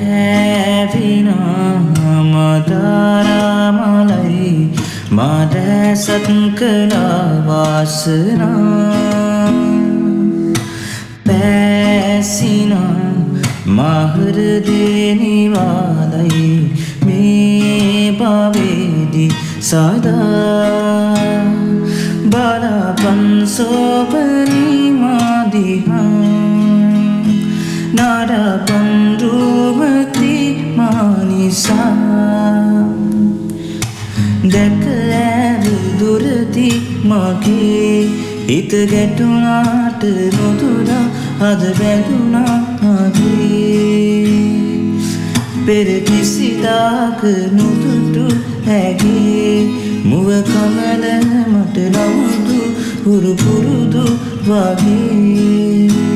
කෑවිනා මදාරාමලයි මාදැසත් කළා වාසනා පැසිනා මහෘදේනිවාලයි මේ භවේදි සදා බලපන් සෝපනි මාදිහා නරපන් රූපති මානිසා දැකලැවි දුරදි මගේ හිත ගැටුණාට නොතුරා අද බැඳුණා මගේ පෙර කිසිදාක නොදුටු හැගේ මුව කමල මට නමුදු හුරු පුරුදු වගේ